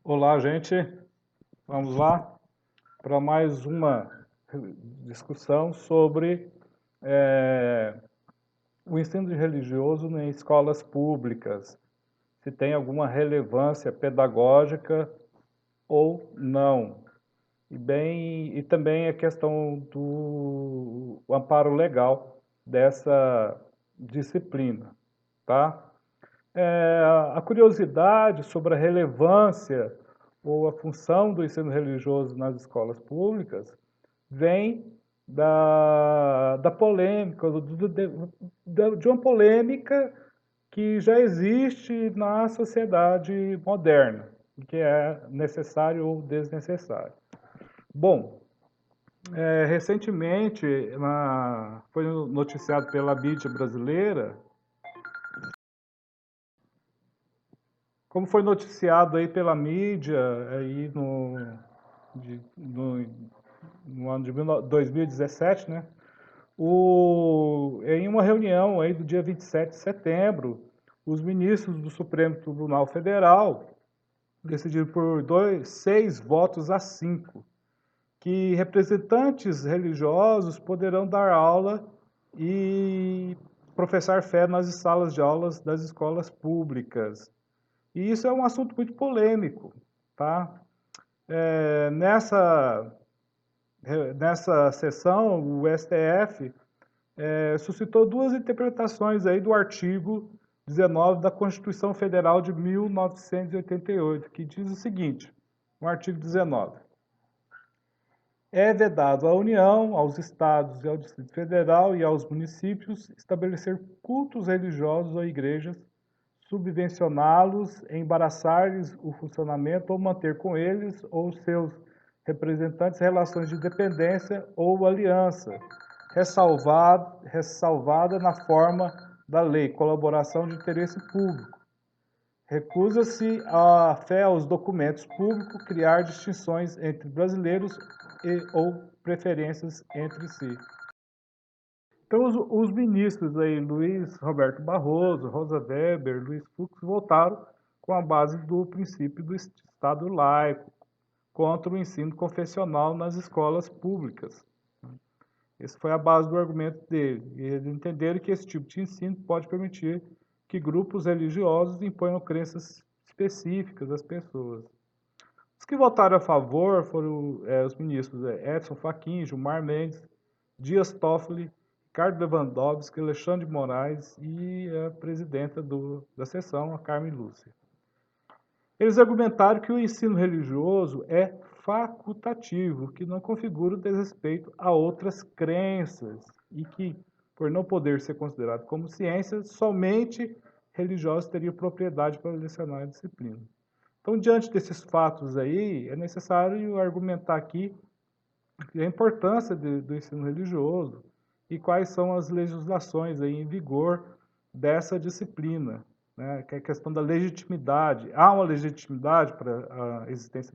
Olá, gente. Vamos lá para mais uma discussão sobre o ensino religioso em escolas públicas, se tem alguma relevância pedagógica ou não. E também a questão do amparo legal dessa disciplina, tá? A curiosidade sobre a relevância ou a função do ensino religioso nas escolas públicas vem da polêmica, de uma polêmica que já existe na sociedade moderna, que é necessário ou desnecessário. Bom, recentemente foi noticiado pela mídia brasileira. Como foi noticiado aí pela mídia aí no ano de 2017, né? Em uma reunião aí do dia 27 de setembro, os ministros do Supremo Tribunal Federal decidiram por 6 votos a 5 que representantes religiosos poderão dar aula e professar fé nas salas de aulas das escolas públicas. E isso é um assunto muito polêmico, tá? Nessa sessão, o STF suscitou duas interpretações aí do artigo 19 da Constituição Federal de 1988, que diz o seguinte, no artigo 19: é vedado à União, aos Estados e ao Distrito Federal e aos municípios estabelecer cultos religiosos ou igrejas, subvencioná-los, embaraçar-lhes o funcionamento ou manter com eles ou seus representantes relações de dependência ou aliança, ressalvada na forma da lei, colaboração de interesse público. Recusa-se a fé aos documentos públicos criar distinções entre brasileiros ou preferências entre si. Então, os ministros aí, Luiz Roberto Barroso, Rosa Weber, Luiz Fux, votaram com a base do princípio do Estado laico contra o ensino confessional nas escolas públicas. Essa foi a base do argumento dele. E eles entenderam que esse tipo de ensino pode permitir que grupos religiosos imponham crenças específicas às pessoas. Os que votaram a favor foram os ministros Edson Fachin, Gilmar Mendes, Dias Toffoli, Ricardo Lewandowski, Alexandre de Moraes e a presidenta da sessão, a Carmen Lúcia. Eles argumentaram que o ensino religioso é facultativo, que não configura o desrespeito a outras crenças e que, por não poder ser considerado como ciência, somente religiosos teriam propriedade para lecionar a disciplina. Então, diante desses fatos aí, é necessário argumentar aqui a importância do ensino religioso e quais são as legislações aí em vigor dessa disciplina, né? Que é a questão da legitimidade. Há uma legitimidade para a existência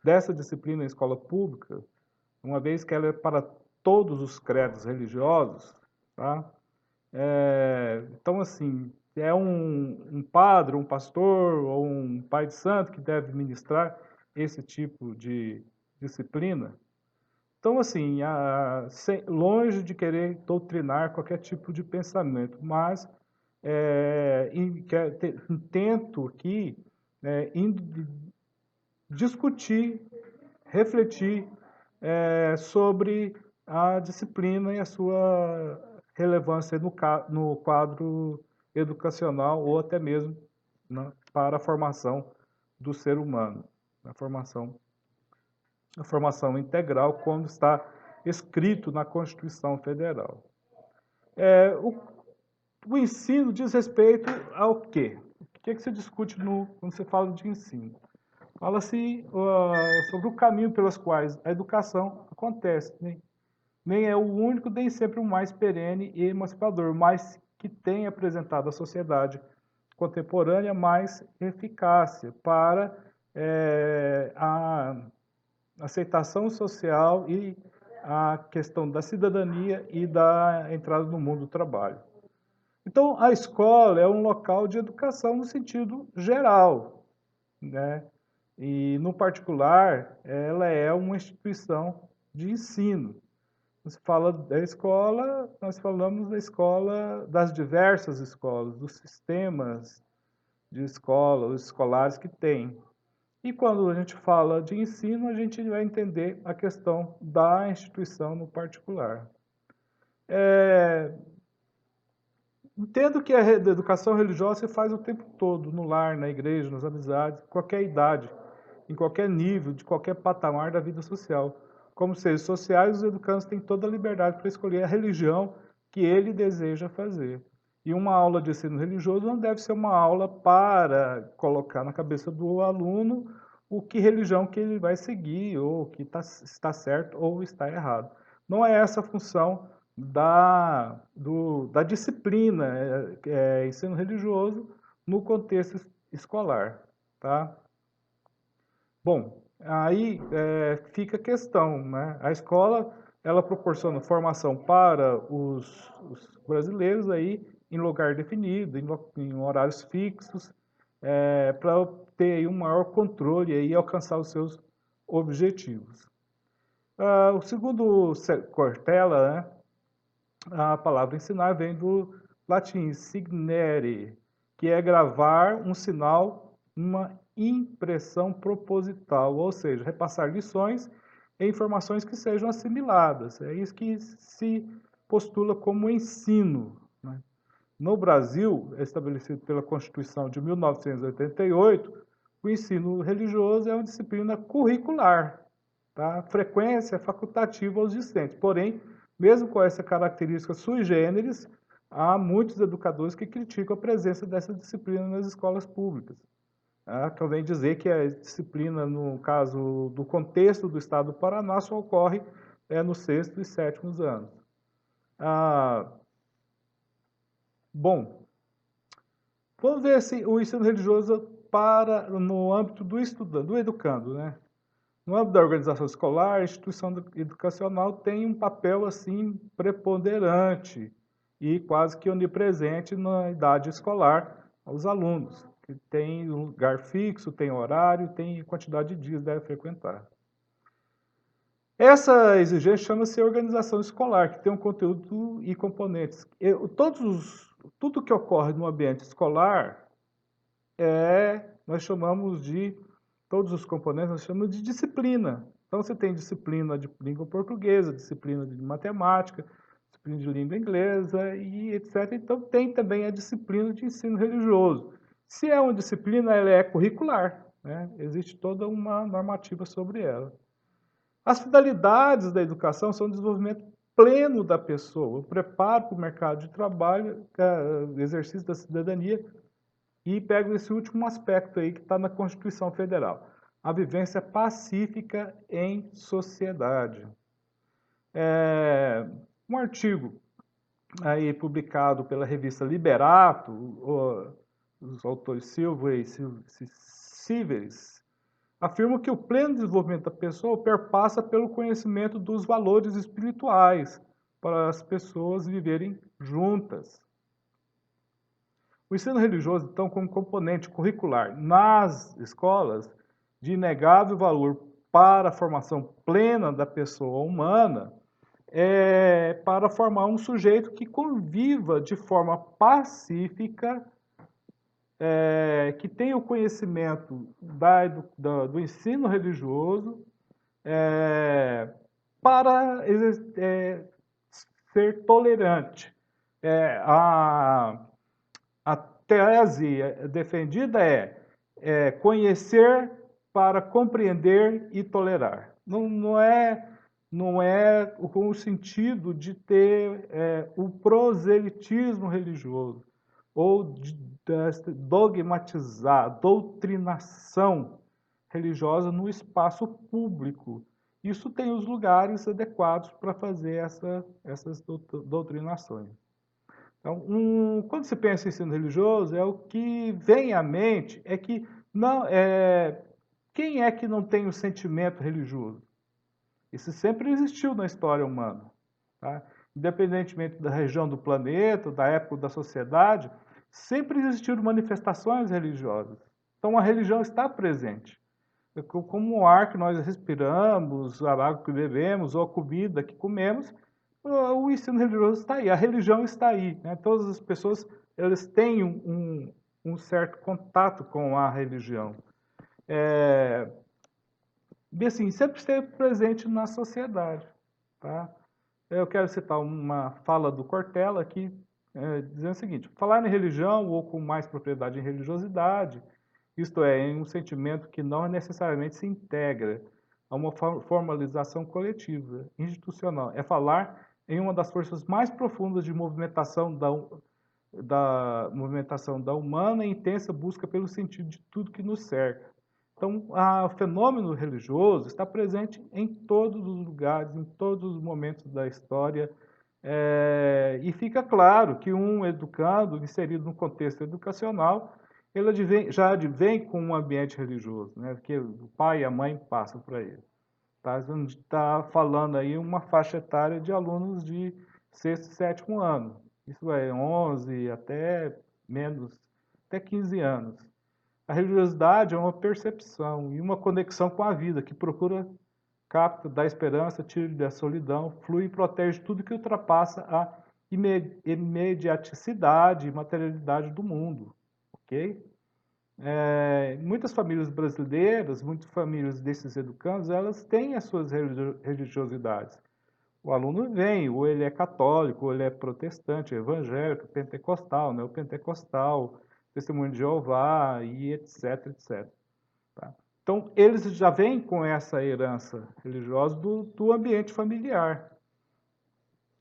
dessa disciplina em escola pública, uma vez que ela é para todos os credos religiosos, tá? Então, assim, é um padre, um pastor ou um pai de santo que deve ministrar esse tipo de disciplina. Então, assim, longe de querer doutrinar qualquer tipo de pensamento, mas intento aqui discutir, refletir sobre a disciplina e a sua relevância no quadro educacional ou até mesmo, né, para a formação do ser humano, a formação integral, como está escrito na Constituição Federal. O ensino diz respeito ao quê? O que se discute quando se fala de ensino? Fala-se sobre o caminho pelos quais a educação acontece, né? Nem é o único, nem sempre o mais perene e emancipador, mas que tem apresentado à sociedade contemporânea mais eficácia para a aceitação social e a questão da cidadania e da entrada no mundo do trabalho. Então, a escola é um local de educação no sentido geral, né? E, no particular, ela é uma instituição de ensino. Você fala da escola, nós falamos da escola, das diversas escolas, dos sistemas de escola, os escolares que tem. E quando a gente fala de ensino, a gente vai entender a questão da instituição no particular. Entendo que a educação religiosa se faz o tempo todo, no lar, na igreja, nas amizades, qualquer idade, em qualquer nível, de qualquer patamar da vida social. Como seres sociais, os educandos têm toda a liberdade para escolher a religião que ele deseja fazer. E uma aula de ensino religioso não deve ser uma aula para colocar na cabeça do aluno o que religião que ele vai seguir, ou que está certo ou está errado. Não é essa a função da disciplina ensino religioso no contexto escolar, tá? Bom, aí fica a questão, né? A escola, ela proporciona formação para os brasileiros aí em lugar definido, em horários fixos, para ter aí um maior controle aí e alcançar os seus objetivos. O segundo Cortella, né? A palavra ensinar vem do latim signere, que é gravar um sinal, uma impressão proposital, ou seja, repassar lições e informações que sejam assimiladas. É isso que se postula como ensino, né? No Brasil, estabelecido pela Constituição de 1988, o ensino religioso é uma disciplina curricular, tá? Frequência facultativa aos discentes. Porém, mesmo com essa característica sui generis, há muitos educadores que criticam a presença dessa disciplina nas escolas públicas. Convém dizer que a disciplina, no caso do contexto do estado do Paraná, só ocorre nos sextos e sétimos anos. Bom, vamos ver se o ensino religioso no âmbito do estudante, do educando, né? No âmbito da organização escolar, a instituição educacional tem um papel assim preponderante e quase que onipresente na idade escolar aos alunos, que tem lugar fixo, tem horário, tem quantidade de dias que deve frequentar. Essa exigência chama-se organização escolar, que tem um conteúdo e componentes. Tudo que ocorre no ambiente escolar nós chamamos de, todos os componentes nós chamamos de disciplina. Então você tem disciplina de língua portuguesa, disciplina de matemática, disciplina de língua inglesa e etc. Então tem também a disciplina de ensino religioso. Se é uma disciplina, ela é curricular, né? Existe toda uma normativa sobre ela. As finalidades da educação são o desenvolvimento pleno da pessoa, o preparo para o mercado de trabalho, o exercício da cidadania, e pego esse último aspecto aí que está na Constituição Federal, a vivência pacífica em sociedade. Um artigo aí publicado pela revista Liberato, os autores Silva e Silveres, afirmam que o pleno desenvolvimento da pessoa perpassa pelo conhecimento dos valores espirituais para as pessoas viverem juntas. O ensino religioso, então, como componente curricular nas escolas, de inegável valor para a formação plena da pessoa humana, para formar um sujeito que conviva de forma pacífica, que tenha o conhecimento do ensino religioso, para ser tolerante. A tese defendida é conhecer para compreender e tolerar. Não é com o sentido de ter o proselitismo religioso ou de dogmatizar, doutrinação religiosa no espaço público. Isso tem os lugares adequados para fazer essas doutrinações. Então, quando se pensa em ensino religioso, o que vem à mente é que quem é que não tem o sentimento religioso? Isso sempre existiu na história humana, tá? Independentemente da região do planeta, da época da sociedade, sempre existiram manifestações religiosas. Então, a religião está presente. Como o ar que nós respiramos, a água que bebemos, ou a comida que comemos, o ensino religioso está aí, a religião está aí, né? Todas as pessoas, elas têm um certo contato com a religião. E assim, sempre esteve presente na sociedade, tá? Eu quero citar uma fala do Cortella aqui, dizendo o seguinte: falar em religião ou com mais propriedade em religiosidade, isto é, em um sentimento que não necessariamente se integra a uma formalização coletiva, institucional, é falar em uma das forças mais profundas de movimentação da movimentação da humana e intensa busca pelo sentido de tudo que nos cerca. Então, o fenômeno religioso está presente em todos os lugares, em todos os momentos da história, e fica claro que um educando, inserido no contexto educacional, ele já advém com um ambiente religioso, né, que o pai e a mãe passam para ele. Tá? A gente está falando aí uma faixa etária de alunos de sexto e sétimo ano. Isso é 11 até menos, até 15 anos. A religiosidade é uma percepção e uma conexão com a vida que procura, capta, dá esperança, tira da solidão, flui e protege tudo que ultrapassa a imediaticidade e materialidade do mundo, ok? Muitas famílias brasileiras, muitas famílias desses educandos, elas têm as suas religiosidades. O aluno vem, ou ele é católico, ou ele é protestante, evangélico, pentecostal, neopentecostal, testemunho de Jeová, e etc, etc. Tá? Então, eles já vêm com essa herança religiosa do ambiente familiar.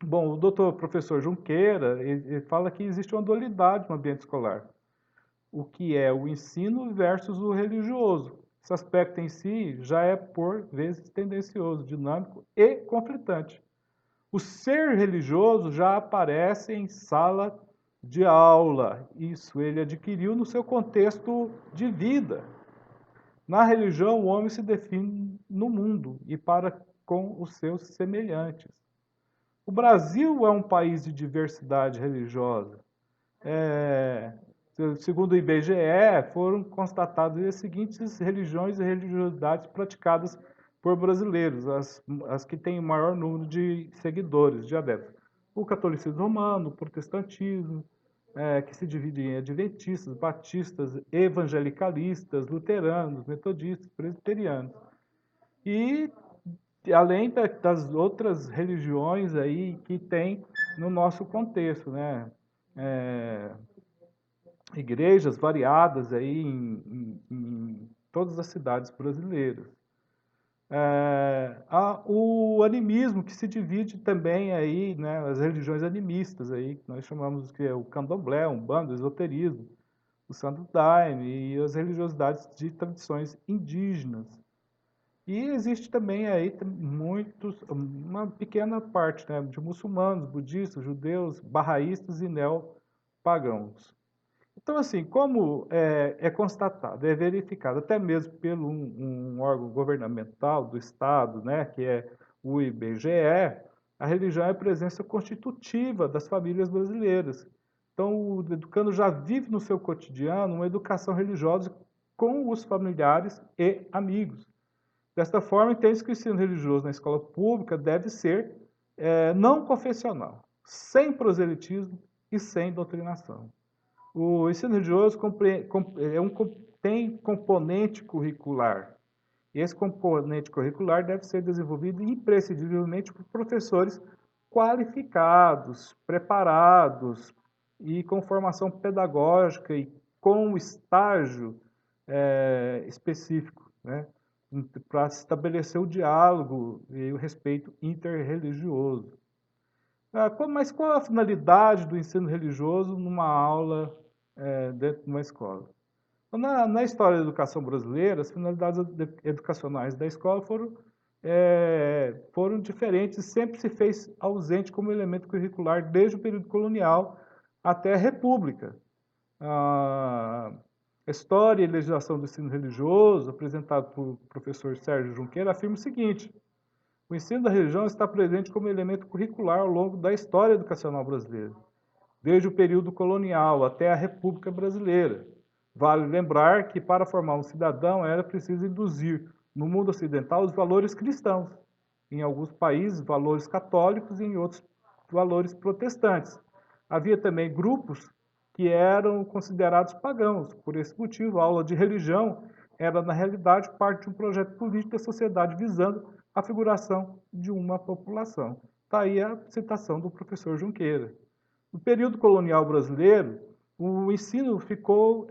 Bom, o doutor professor Junqueira, ele fala que existe uma dualidade no ambiente escolar. O que é o ensino versus o religioso. Esse aspecto em si já é, por vezes, tendencioso, dinâmico e conflitante. O ser religioso já aparece em sala de aula. Isso ele adquiriu no seu contexto de vida. Na religião, o homem se define no mundo e para com os seus semelhantes. O Brasil é um país de diversidade religiosa. Segundo o IBGE, foram constatadas as seguintes religiões e religiosidades praticadas por brasileiros, as que têm o maior número de seguidores, de adeptos. O catolicismo romano, o protestantismo, que se divide em adventistas, batistas, evangelicalistas, luteranos, metodistas, presbiterianos. E além das outras religiões aí que tem no nosso contexto, né? Igrejas variadas aí em todas as cidades brasileiras. O animismo, que se divide também aí, né, as religiões animistas aí, que nós chamamos que é o candomblé, umbanda, o esoterismo, o santo daime e as religiosidades de tradições indígenas. E existe também aí uma pequena parte, né, de muçulmanos, budistas, judeus, barraístas e neopagãos. Então, assim, como é constatado, é verificado, até mesmo pelo um órgão governamental do Estado, né, que é o IBGE, a religião é a presença constitutiva das famílias brasileiras. Então, o educando já vive no seu cotidiano uma educação religiosa com os familiares e amigos. Desta forma, entende-se que o ensino religioso na escola pública deve ser não confessional, sem proselitismo e sem doutrinação. O ensino religioso tem componente curricular. E esse componente curricular deve ser desenvolvido imprescindivelmente por professores qualificados, preparados e com formação pedagógica e com estágio específico, né, para estabelecer o diálogo e o respeito interreligioso. Mas qual a finalidade do ensino religioso numa aula dentro de uma escola? Na história da educação brasileira, as finalidades educacionais da escola foram diferentes e sempre se fez ausente como elemento curricular desde o período colonial até a República. A história e legislação do ensino religioso, apresentado por professor Sérgio Junqueira, afirma o seguinte: o ensino da religião está presente como elemento curricular ao longo da história educacional brasileira, desde o período colonial até a República Brasileira. Vale lembrar que para formar um cidadão era preciso induzir no mundo ocidental os valores cristãos, em alguns países valores católicos e em outros valores protestantes. Havia também grupos que eram considerados pagãos. Por esse motivo, a aula de religião era, na realidade, parte de um projeto político da sociedade visando a figuração de uma população. Está aí a citação do professor Junqueira. No período colonial brasileiro, o ensino ficou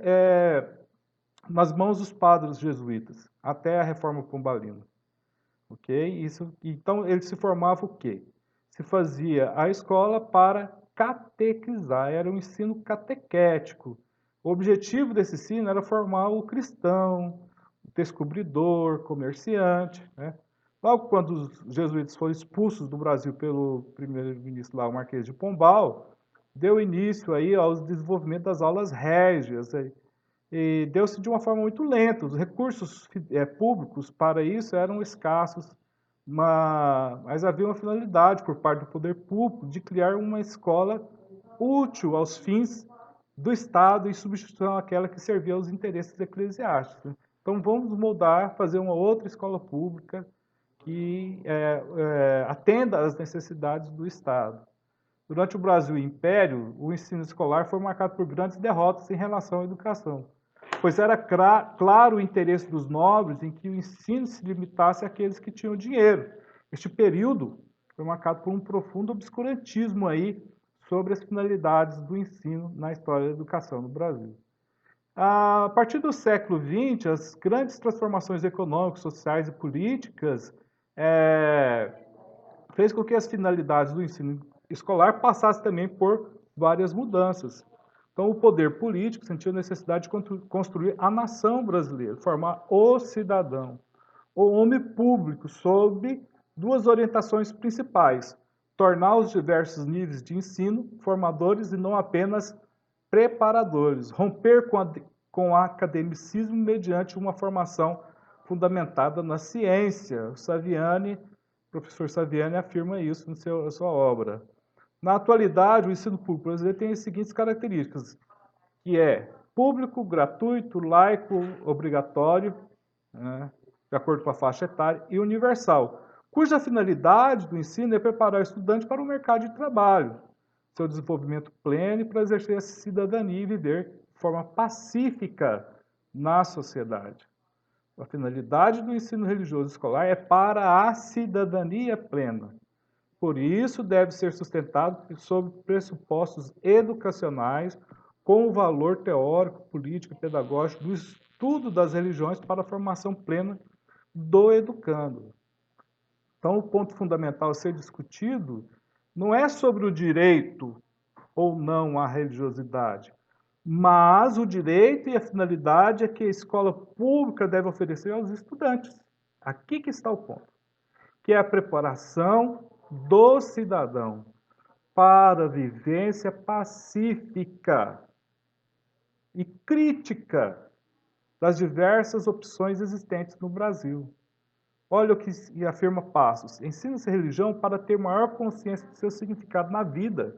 nas mãos dos padres jesuítas, até a Reforma Pombalina. Ok? Então, ele se formava o quê? Se fazia a escola para catequizar, era um ensino catequético. O objetivo desse ensino era formar o cristão, o descobridor, comerciante. Né? Logo quando os jesuítas foram expulsos do Brasil pelo primeiro-ministro lá, o Marquês de Pombal, deu início aí ao desenvolvimento das aulas régias, e deu-se de uma forma muito lenta. Os recursos públicos para isso eram escassos, mas havia uma finalidade por parte do poder público de criar uma escola útil aos fins do Estado em substituição àquela que servia aos interesses eclesiásticos. Então vamos moldar, fazer uma outra escola pública que atenda às necessidades do Estado. Durante o Brasil Império, o ensino escolar foi marcado por grandes derrotas em relação à educação, pois era claro o interesse dos nobres em que o ensino se limitasse àqueles que tinham dinheiro. Este período foi marcado por um profundo obscurantismo aí sobre as finalidades do ensino na história da educação no Brasil. A partir do século XX, as grandes transformações econômicas, sociais e políticas fez com que as finalidades do ensino escolar passassem também por várias mudanças. Então, o poder político sentiu a necessidade de construir a nação brasileira, formar o cidadão, o homem público, sob duas orientações principais: tornar os diversos níveis de ensino formadores e não apenas preparadores, romper com o academicismo mediante uma formação fundamentada na ciência. O professor Saviani afirma isso na sua obra. Na atualidade, o ensino público brasileiro tem as seguintes características, que é público, gratuito, laico, obrigatório, né, de acordo com a faixa etária, e universal, cuja finalidade do ensino é preparar o estudante para o mercado de trabalho, seu desenvolvimento pleno e para exercer a cidadania e viver de forma pacífica na sociedade. A finalidade do ensino religioso escolar é para a cidadania plena. Por isso, deve ser sustentado sob pressupostos educacionais, com o valor teórico, político e pedagógico do estudo das religiões para a formação plena do educando. Então, o ponto fundamental a ser discutido não é sobre o direito ou não à religiosidade, mas o direito e a finalidade é que a escola pública deve oferecer aos estudantes. Aqui que está o ponto, que é a preparação do cidadão para a vivência pacífica e crítica das diversas opções existentes no Brasil. Olha o que afirma Passos: ensina-se a religião para ter maior consciência de seu significado na vida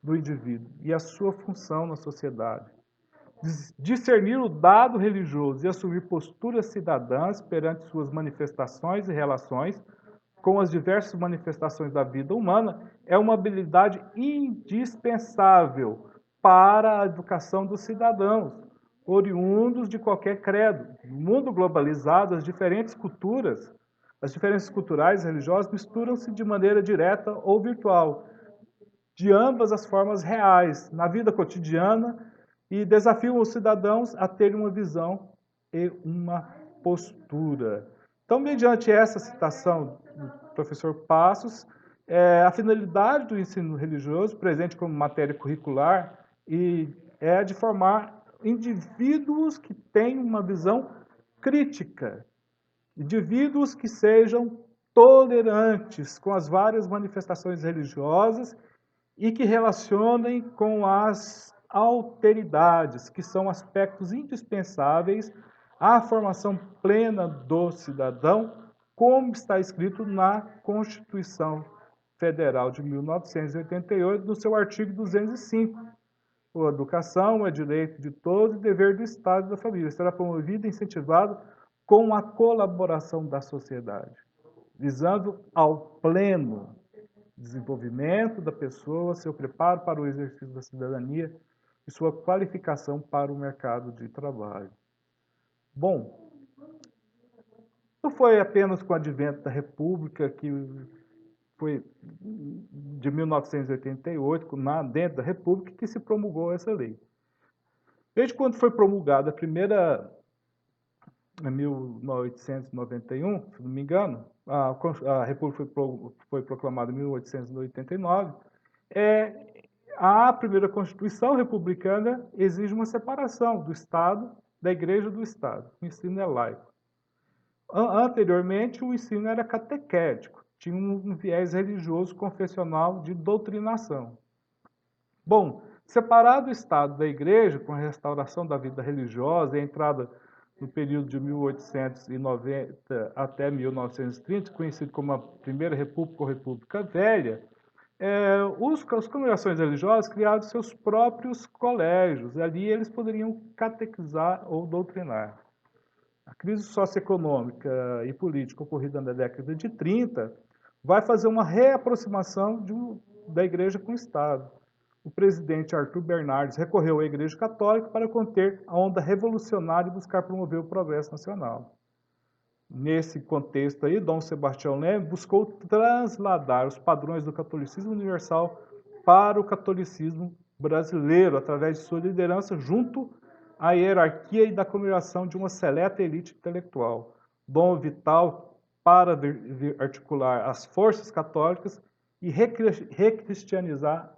do indivíduo e a sua função na sociedade. Discernir o dado religioso e assumir posturas cidadãs perante suas manifestações e relações com as diversas manifestações da vida humana é uma habilidade indispensável para a educação dos cidadãos, oriundos de qualquer credo. No mundo globalizado, as diferentes culturas, as diferenças culturais e religiosas misturam-se de maneira direta ou virtual, de ambas as formas reais, na vida cotidiana, e desafiam os cidadãos a terem uma visão e uma postura. Então, mediante essa citação do professor Passos, a finalidade do ensino religioso, presente como matéria curricular, é de formar indivíduos que tenham uma visão crítica, indivíduos que sejam tolerantes com as várias manifestações religiosas e que relacionem com as alteridades, que são aspectos indispensáveis à formação plena do cidadão, como está escrito na Constituição Federal de 1988, no seu artigo 205, A educação é direito de todos e dever do Estado e da família. Será promovido e incentivado com a colaboração da sociedade, visando ao pleno desenvolvimento da pessoa, seu preparo para o exercício da cidadania e sua qualificação para o mercado de trabalho. Bom, não foi apenas com o advento da República, que foi de 1988, dentro da República, que se promulgou essa lei. Desde quando foi promulgada a primeira, em 1891, se não me engano, a República foi proclamada em 1889, a primeira Constituição republicana exige uma separação do Estado, da Igreja do Estado. O ensino é laico. Anteriormente, o ensino era catequético, tinha um viés religioso confessional de doutrinação. Bom, separado o Estado da Igreja, com a restauração da vida religiosa e a entrada no período de 1890 até 1930, conhecido como a Primeira República ou República Velha, as congregações religiosas criaram seus próprios colégios. Ali eles poderiam catequizar ou doutrinar. A crise socioeconômica e política ocorrida na década de 30 vai fazer uma reaproximação da Igreja com o Estado. O presidente Arthur Bernardes recorreu à Igreja Católica para conter a onda revolucionária e buscar promover o progresso nacional. Nesse contexto aí, Dom Sebastião Leme buscou trasladar os padrões do catolicismo universal para o catolicismo brasileiro, através de sua liderança junto à hierarquia e da comemoração de uma seleta elite intelectual. Dom Vital, para articular as forças católicas e recristianizar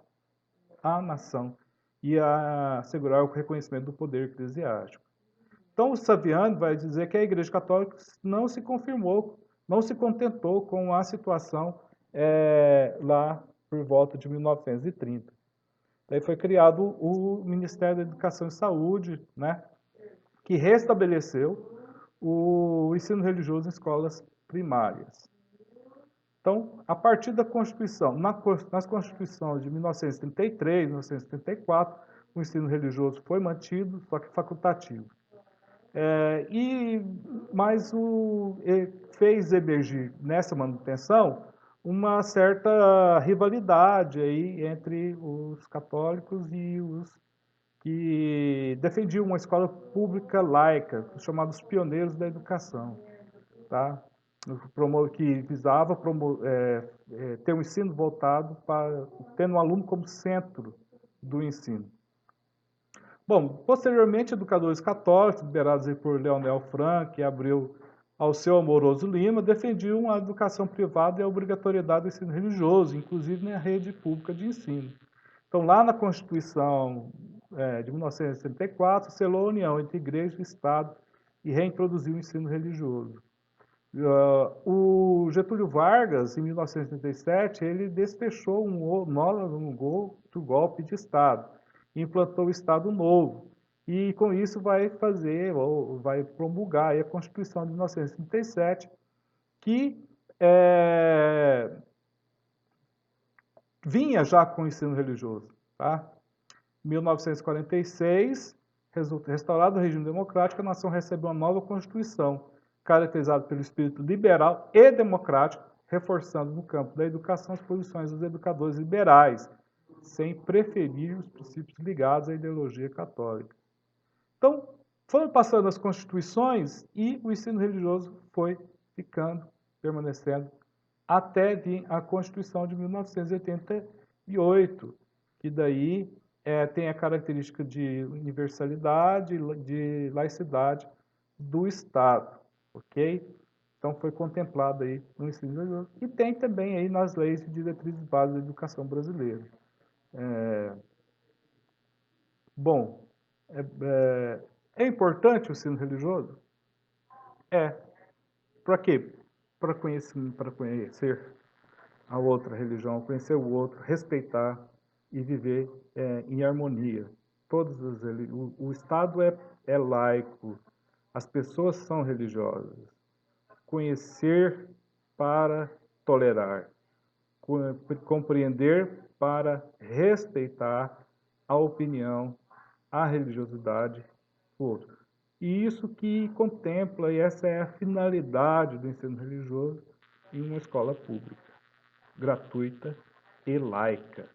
a nação e assegurar o reconhecimento do poder eclesiástico. Então, o Saviano vai dizer que a Igreja Católica não se confirmou, não se contentou com a situação lá por volta de 1930. Daí foi criado o Ministério da Educação e Saúde, né, que restabeleceu o ensino religioso em escolas primárias. Então, a partir da Constituição, nas Constituições de 1933, 1934, o ensino religioso foi mantido, só que facultativo. Mas fez emergir nessa manutenção uma certa rivalidade aí entre os católicos e os que defendiam uma escola pública laica, os chamados pioneiros da educação, tá? Que visava ter um ensino voltado para tendo o aluno como centro do ensino. Bom, posteriormente, educadores católicos, liderados por Leonel Frank e Abreu Alceu Amoroso Lima, defendiam a educação privada e a obrigatoriedade do ensino religioso, inclusive na rede pública de ensino. Então, lá na Constituição de 1964, selou a união entre igreja e Estado e reintroduziu o ensino religioso. O Getúlio Vargas, em 1937, ele desfechou um outro golpe de Estado, implantou o Estado Novo, e com isso vai promulgar a Constituição de 1937, que vinha já com o ensino religioso. Tá? Em 1946, restaurado o regime democrático, a nação recebeu uma nova Constituição, caracterizado pelo espírito liberal e democrático, reforçando no campo da educação as posições dos educadores liberais, sem preferir os princípios ligados à ideologia católica. Então, foram passando as constituições e o ensino religioso foi ficando, permanecendo, até vir a Constituição de 1988, que daí tem a característica de universalidade, de laicidade do Estado. Ok? Então foi contemplado aí no ensino religioso e tem também aí nas leis de diretrizes básicas da educação brasileira. Bom, é importante o ensino religioso? Para quê? Para conhecer a outra religião, conhecer o outro, respeitar e viver em harmonia. O Estado é laico, as pessoas são religiosas. Conhecer para tolerar, compreender para respeitar a opinião, a religiosidade, o outro. E isso que contempla, e essa é a finalidade do ensino religioso em uma escola pública, gratuita e laica.